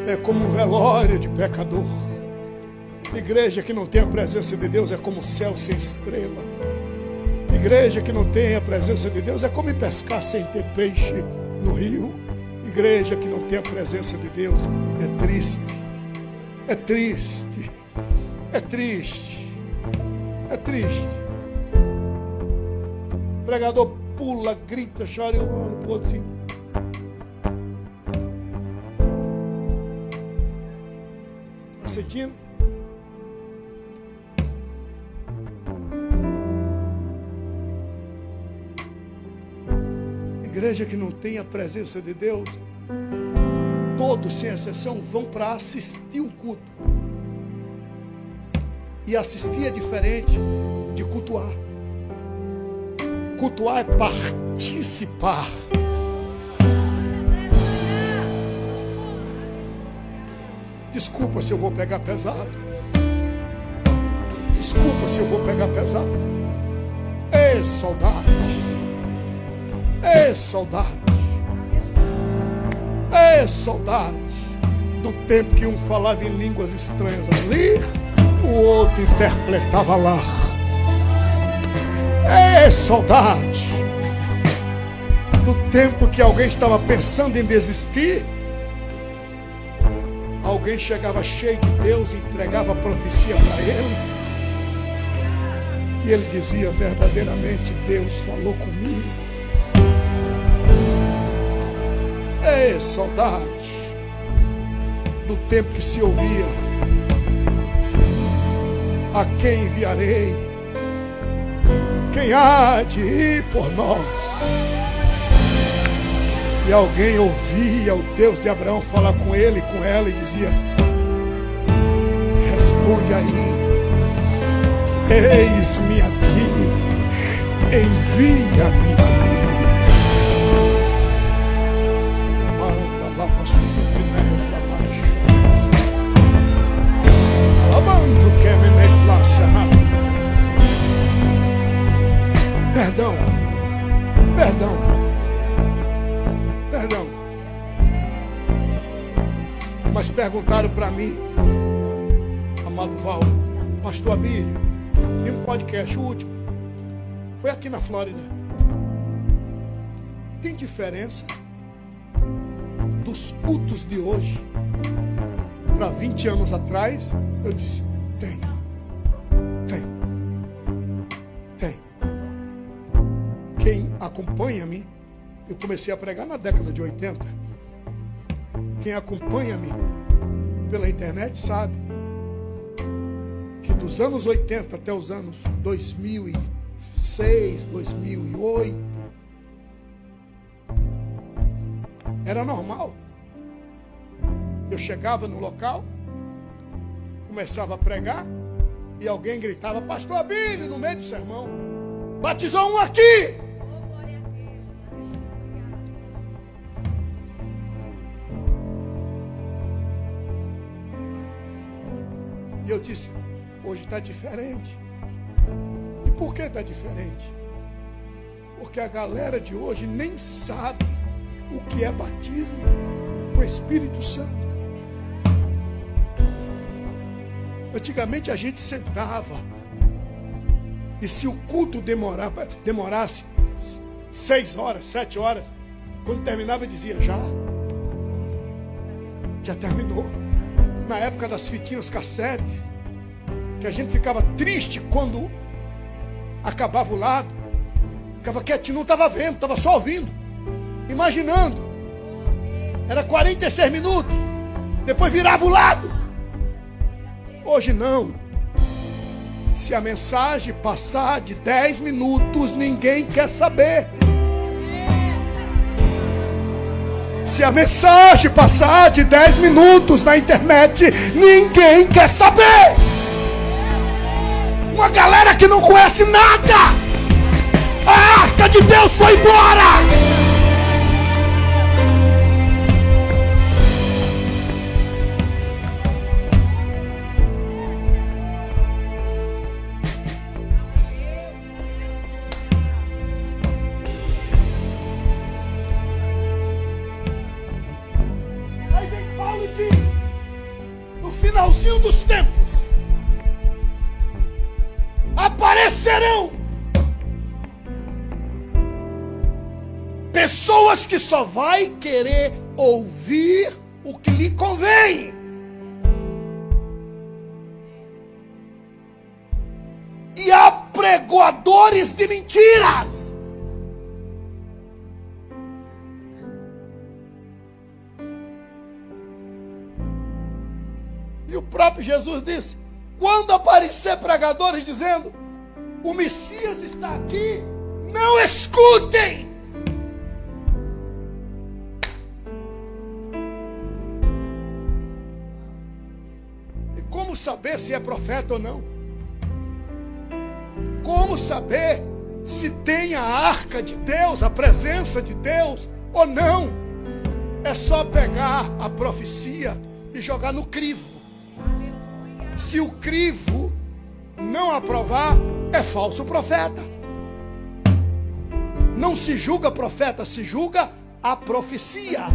é como um velório de pecador. Igreja que não tem a presença de Deus é como o céu sem estrela. Igreja que não tem a presença de Deus é como ir pescar sem ter peixe no rio. Igreja que não tem a presença de Deus é triste. É triste. É triste. É triste. O pregador pula, grita, chora e ora pro outro assim. Tá sentindo? igreja que não tem a presença de Deus, todos, sem exceção, vão para assistir um culto. E assistir é diferente de cultuar. Cultuar é participar. Desculpa se eu vou pegar pesado. Desculpa se eu vou pegar pesado. Ei, saudade. Ei, saudade. Ei, saudade do tempo que um falava em línguas estranhas ali, o outro interpretava lá. Ei, saudade do tempo que alguém estava pensando em desistir, alguém chegava cheio de Deus e entregava a profecia para ele, e ele dizia: verdadeiramente Deus falou comigo. Ei, saudade do tempo que se ouvia: a quem enviarei? Quem há de ir por nós? E alguém ouvia o Deus de Abraão falar com ele e com ela e dizia: responde aí, eis-me aqui, envia-me. Manda, lava, submete, abaixo. Abanjo que me metlasse nada. Perdão. Mas perguntaram para mim, amado Val, pastor Abílio, tem um podcast, o último, foi aqui na Flórida. Tem diferença dos cultos de hoje para 20 anos atrás? Eu disse: tem. Quem acompanha-me, eu comecei a pregar na década de 80. Quem acompanha-me pela internet sabe que dos anos 80 até os anos 2006, 2008, era normal. Eu chegava no local, começava a pregar e alguém gritava: pastor Abílio, no meio do sermão, batizou um aqui. E eu disse: hoje está diferente. E por que está diferente? Porque a galera de hoje nem sabe o que é batismo com o Espírito Santo. Antigamente a gente sentava, e se o culto demorasse 6 horas, 7 horas, quando terminava dizia: já terminou. Na época das fitinhas cassete, que a gente ficava triste quando acabava o lado, ficava quietinho, não estava vendo, estava só ouvindo, imaginando. Era 46 minutos, depois virava o lado. Hoje não. Se a mensagem passar de 10 minutos, ninguém quer saber. Se a mensagem passar de 10 minutos na internet, ninguém quer saber. Uma galera que não conhece nada. A arca de Deus foi embora. Finalzinho dos tempos aparecerão pessoas que só vai querer ouvir o que lhe convém. E apregoadores de mentiras. E o próprio Jesus disse: quando aparecer pregadores dizendo: o Messias está aqui, não escutem. Como saber se é profeta ou não? Como saber se tem a arca de Deus, a presença de Deus ou não? É só pegar a profecia e jogar no crivo. Se o crivo não aprovar, é falso profeta. Não se julga profeta, se julga a profecia.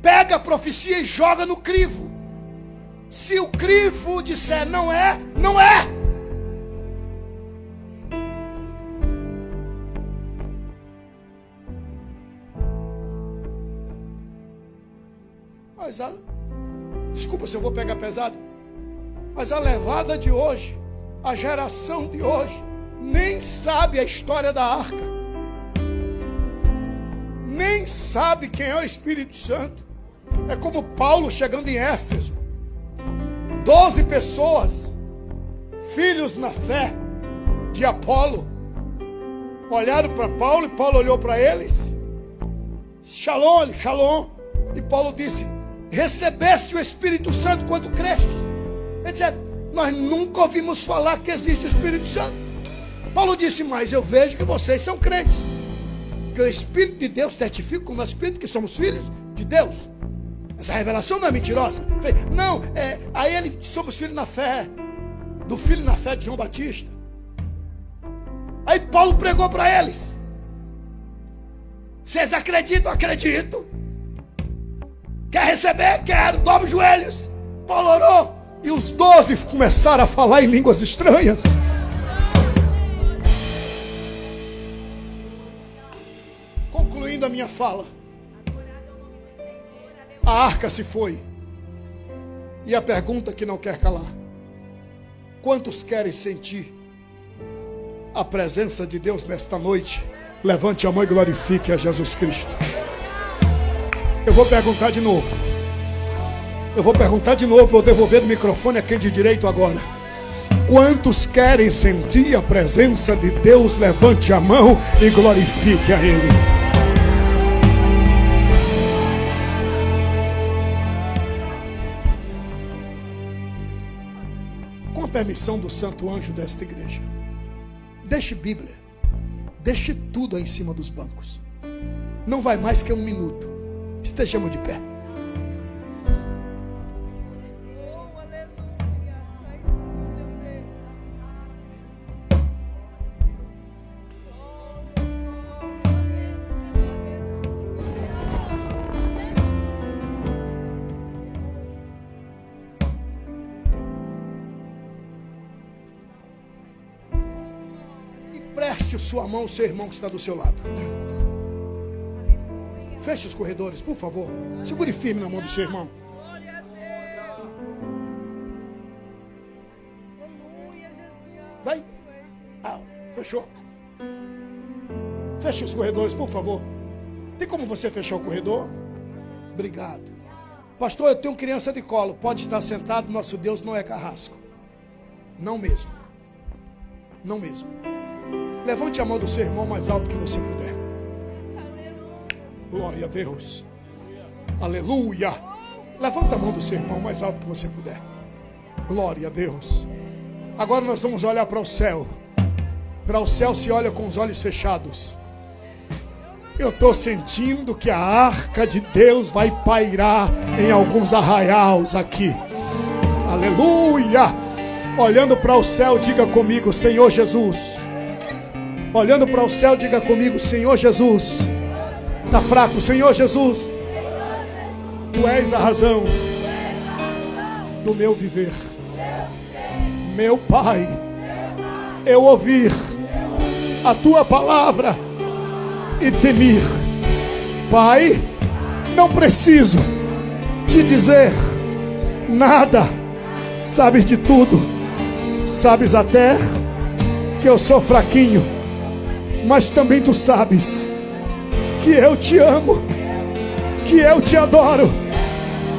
Pega a profecia e joga no crivo. Se o crivo disser não é, não é. Mas desculpa se eu vou pegar pesado, mas a levada de hoje, a geração de hoje, nem sabe a história da arca, nem sabe quem é o Espírito Santo. É como Paulo chegando em Éfeso, 12 pessoas, filhos na fé de Apolo, olharam para Paulo e Paulo olhou para eles, Shalom, Shalom, e Paulo disse: recebeste o Espírito Santo quando crestes. Ele disse: nós nunca ouvimos falar que existe o Espírito Santo. Paulo disse: mas eu vejo que vocês são crentes, que o Espírito de Deus testifica com o nosso Espírito que somos filhos de Deus. Essa revelação não é mentirosa. Não, aí ele, somos filhos na fé, do filho na fé de João Batista. Aí Paulo pregou para eles: vocês acreditam? Acredito. Quer receber? Quero. Dobre os joelhos. Paulo orou e os 12 começaram a falar em línguas estranhas. Concluindo a minha fala, a arca se foi. E a pergunta que não quer calar: quantos querem sentir a presença de Deus nesta noite? Levante a mão e glorifique a Jesus Cristo. Eu vou perguntar de novo. Vou devolver o microfone a quem de direito agora. Quantos querem sentir a presença de Deus? Levante a mão e glorifique a Ele. Com a permissão do santo anjo desta igreja, deixe Bíblia, deixe tudo aí em cima dos bancos. Não vai mais que 1 minuto. Estejamos de pé. E preste sua mão ao seu irmão que está do seu lado. Feche os corredores, por favor. Segure firme na mão do seu irmão. Vai. Fechou. Feche os corredores, por favor. Tem como você fechar o corredor? Obrigado. Pastor, eu tenho criança de colo. Pode estar sentado, nosso Deus não é carrasco. Não mesmo. Não mesmo. Levante a mão do seu irmão mais alto que você puder. Glória a Deus. Aleluia. Levanta a mão do seu irmão mais alto que você puder. Glória a Deus. Agora nós vamos olhar para o céu. Para o céu se olha com os olhos fechados. Eu estou sentindo que a arca de Deus vai pairar em alguns arraiais aqui. Aleluia. Olhando para o céu, diga comigo: Senhor Jesus. Olhando para o céu, diga comigo: Senhor Jesus. Está fraco, Senhor Jesus, Tu és a razão do meu viver. Meu Pai, eu ouvir a Tua palavra e temir. Pai, não preciso te dizer nada. Sabes de tudo. Sabes até que eu sou fraquinho, mas também Tu sabes que eu te amo, que eu te adoro.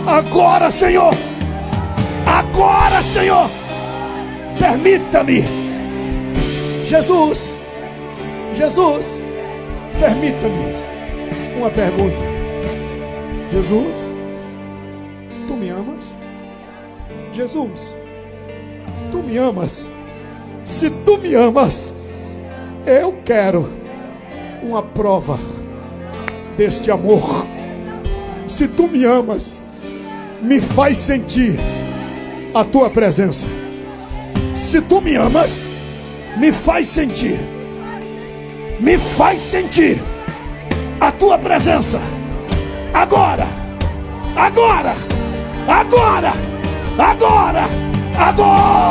Agora, Senhor, permita-me, Jesus, permita-me uma pergunta. Jesus, Tu me amas? Jesus, tu me amas. Se tu me amas, eu quero uma prova deste amor. Se tu me amas, me faz sentir a tua presença. Se tu me amas, me faz sentir a tua presença. Agora, agora, agora, agora, agora,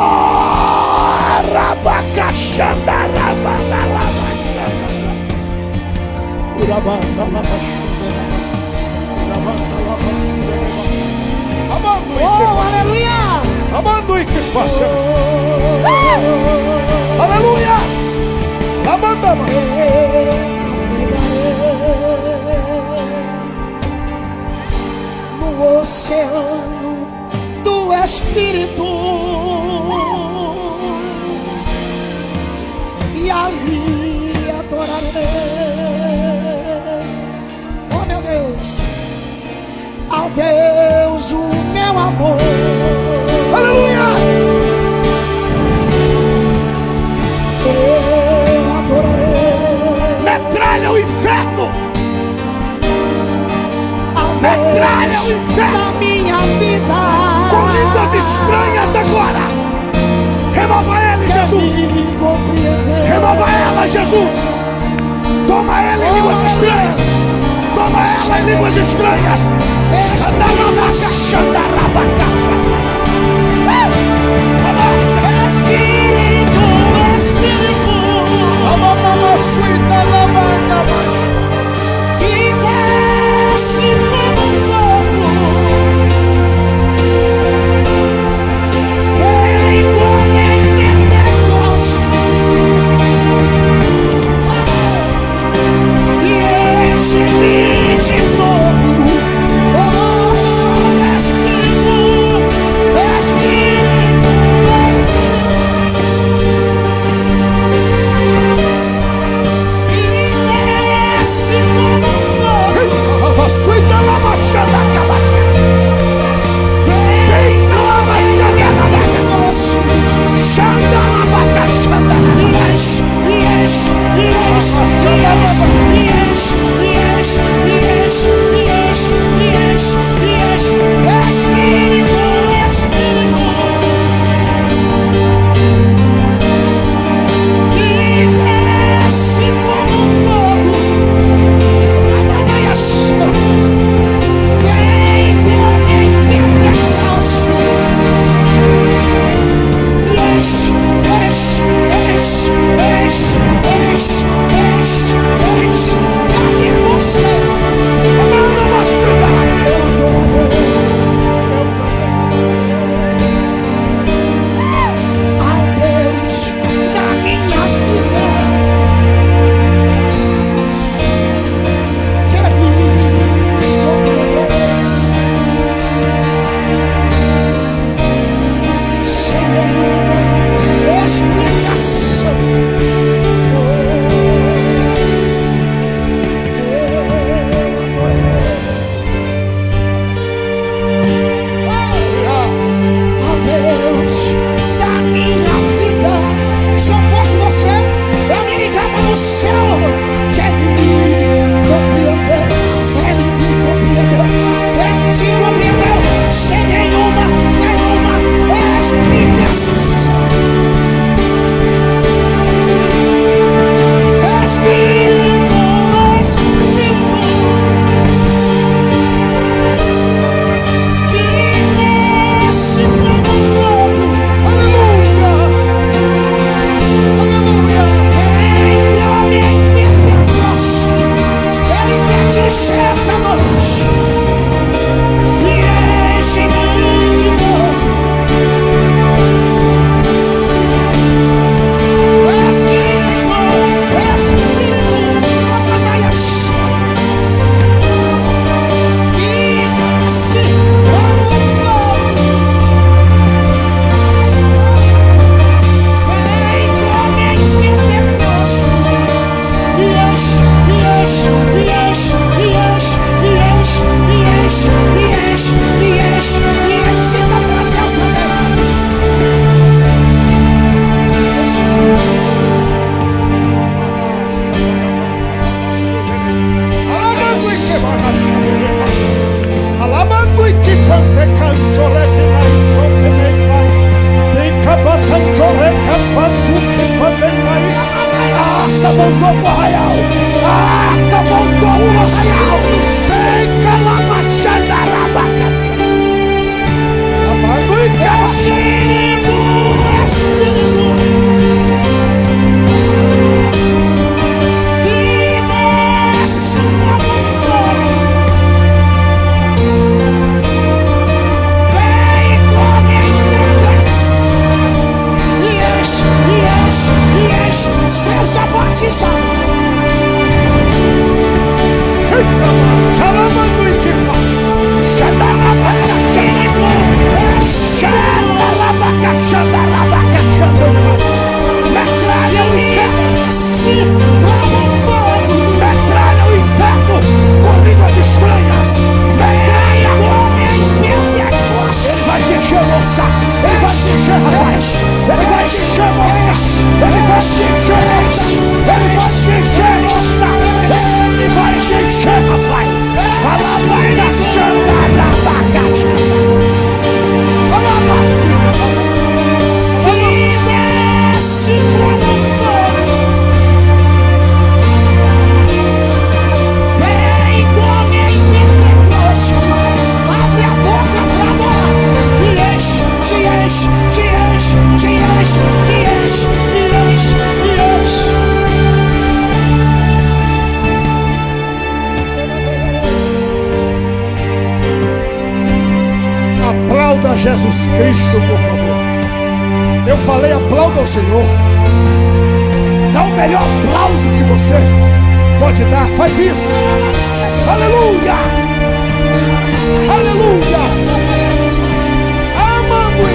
oh, aleluia! Amando e que faça. Aleluia! Amanda, no oceano do Espírito, e ali adorarei, oh meu Deus, ao Deus o meu amor. aleluia! Eu adorarei, Metralha o inferno! ao Metralha o Deus inferno! da minha vida, Com línguas estranhas agora! Remova ele, Jesus! me compreender. Remova ela, Jesus! Toma ela em línguas estranhas! Toma ela em línguas estranhas! Xandarabaca, xandarabaca! Espírito, Espírito, que desce como fogo, vem como em Pentecostes, e enche-me de novo, oh Espírito, Espírito, desce como fogo, vem como em Pentecostes, voltou pro arraial. A arca voltou pro arraial. Sem calabachandarabaca. Amado e Espírito, Espírito. Que desce como fogo. Vem como em seja batizado. Metralha o inferno com línguas estranhas. Metralha o homem Pentecostes. Ele vai te encher, moça. Ele vai te encher, rapaz. Ele vai te encher, moça. Ele vai te encher, moça. Ele vai te encher, moça. Ele vai te encher, rapaz. Alabaca, xandarabaca, alabaca. Que desce como fogo. Vem como em Pentecostes. Abre a boca pra adorar. Te enche, te enche, te enche, te enche, te enche, te enche, te enche. Aplauda Jesus Cristo, por favor. Eu falei, aplauda o Senhor. Dá o melhor aplauso que você pode dar. Faz isso. Aleluia. Aleluia. Amamos.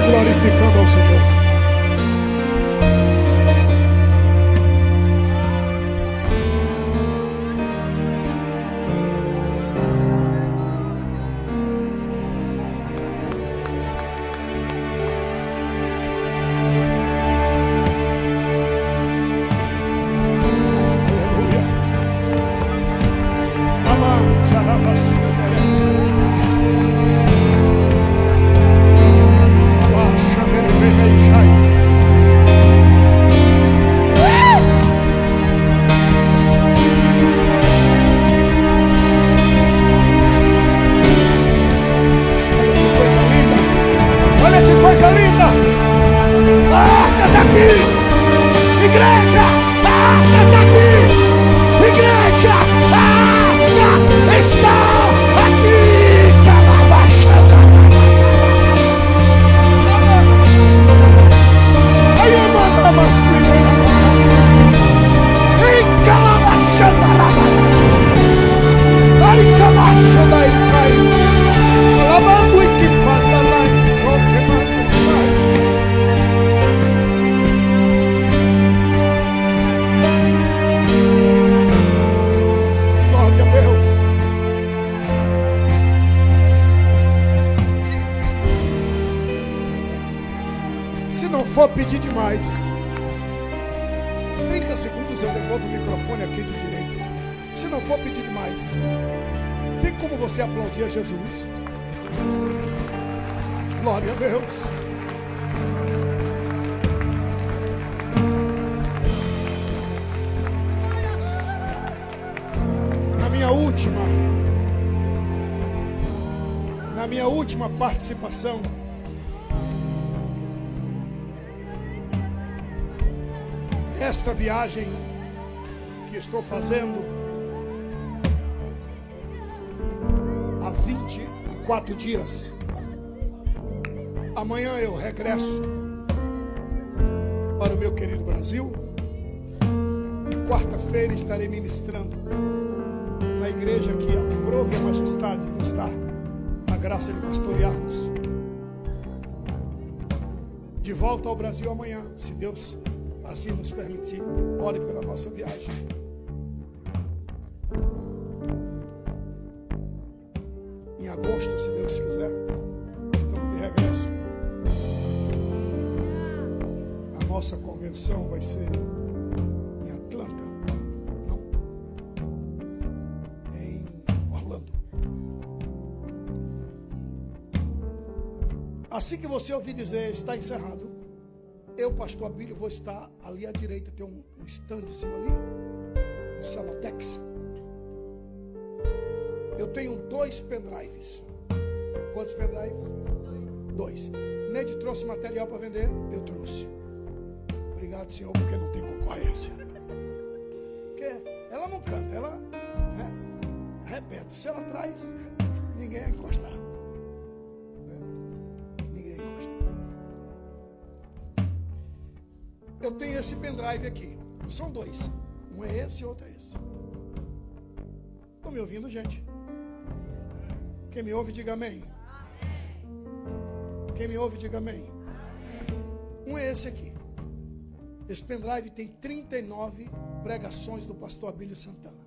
Glorificando ao Senhor. Aleluia. Amém. Igreja, a arca está aqui. Igreja, a arca está aqui. Calabachada. Aí eu mando uma filha. Ei, calabachada. Ai, calabachada aí, pai. Lavando e que falta lá. Jogue, mano, pai. Se não for pedir demais, 30 segundos eu devolvo o microfone aqui de direito. Se não for pedir demais, tem como você aplaudir a Jesus? Glória a Deus. Na minha última participação, esta viagem que estou fazendo há 24 dias. Amanhã eu regresso para o meu querido Brasil e quarta-feira estarei ministrando na igreja que aprove a majestade e nos dá a graça de pastorearmos. De volta ao Brasil amanhã, se Deus assim nos permitir. Ore pela nossa viagem. Em agosto, se Deus quiser, estamos de regresso. A nossa convenção vai ser em Atlanta, não, em Orlando. Assim que você ouvir dizer está encerrado, eu, pastor Abílio, vou estar ali à direita. Tem um standzinho ali, um Samatex. Eu tenho 2 pendrives. Quantos pendrives? 2. Neide trouxe material para vender, eu trouxe. Obrigado, Senhor, porque não tem concorrência. Porque ela não canta, ela arrebenta. Se ela traz, ninguém vai encostar. Ninguém encosta. Eu tenho esse pendrive aqui. São 2. Um é esse e outro é esse. Estão me ouvindo, gente? Quem me ouve, diga amém. Quem me ouve, diga amém. Um é esse aqui. Esse pendrive tem 39 pregações do pastor Abílio Santana.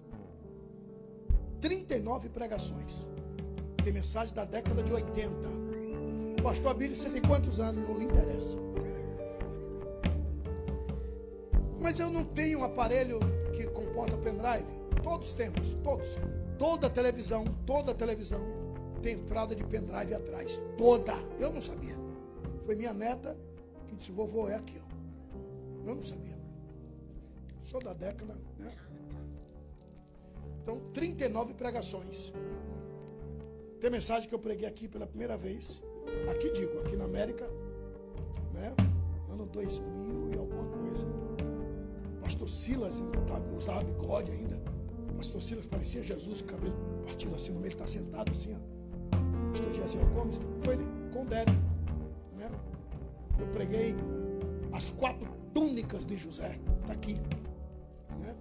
39 pregações. Tem mensagem da década de 80. Pastor Abílio, você tem quantos anos? Não lhe interessa. Mas eu não tenho um aparelho que comporta pendrive. Todos temos, todos. Toda televisão tem entrada de pendrive atrás. Toda. Eu não sabia. Foi minha neta que disse, vovô, é aqui, ó. Eu não sabia. Sou da década, né? Então, 39 pregações. Tem mensagem que eu preguei aqui pela primeira vez. Aqui digo, aqui na América, né? Ano 2000 e alguma coisa. Pastor Silas usava bigode ainda. Pastor Silas parecia Jesus, o cabelo partido assim no meio, ele está sentado assim, ó. Pastor Gesiel Gomes, foi com o Délio, né? Eu preguei as 4 túnicas de José, está aqui, né?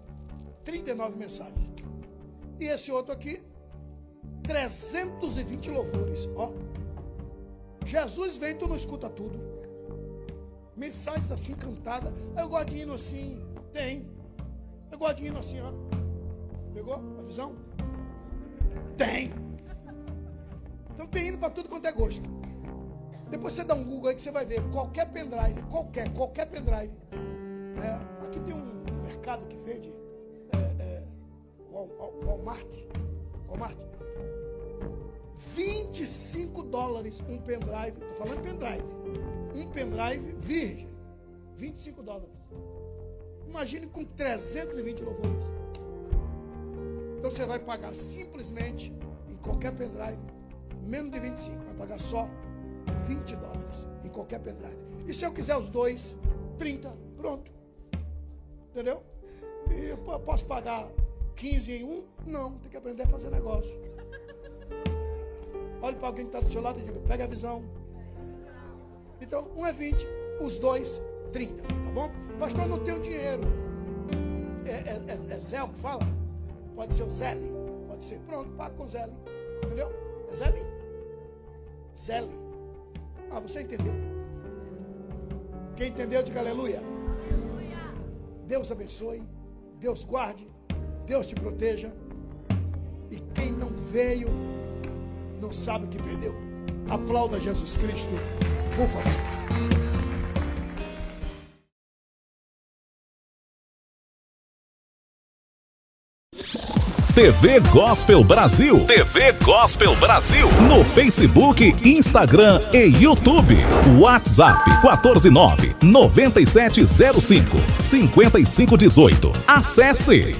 39 mensagens. E esse outro aqui, 320 louvores, ó. Jesus vem, tu não escuta tudo. Mensagens assim cantadas. Eu gosto de hino assim, tem. Eu gosto de hino assim, ó. Pegou a visão? Tem. Então tem hino para tudo quanto é gosto. Depois você dá um Google aí que você vai ver. Qualquer pendrive, qualquer pendrive. Aqui tem um mercado que vende Walmart. $25 um pendrive. Estou falando pendrive. Um pendrive virgem. $25. Imagine com 320 louvores. Então você vai pagar simplesmente em qualquer pendrive menos de 25, vai pagar só $20 em qualquer pendrive. E se eu quiser os 2, 30, pronto. Entendeu? E eu posso pagar 15 em um? Não, tem que aprender a fazer negócio. Olhe para alguém que está do seu lado e diga, pega a visão. Então, um é 20, os 2, 30, tá bom? Pastor, eu não tenho dinheiro. É Zé que fala? Pode ser o Zeli. Pode ser. Pronto, paga com Zeli. Entendeu? É Zeli? Zeli. Ah, você entendeu. Quem entendeu, diga aleluia. Aleluia. Deus abençoe. Deus guarde. Deus te proteja. E quem não veio, não sabe o que perdeu. Aplauda Jesus Cristo, por favor. TV Gospel Brasil. TV Gospel Brasil. No Facebook, Instagram e YouTube. WhatsApp 149-9705-5518. Acesse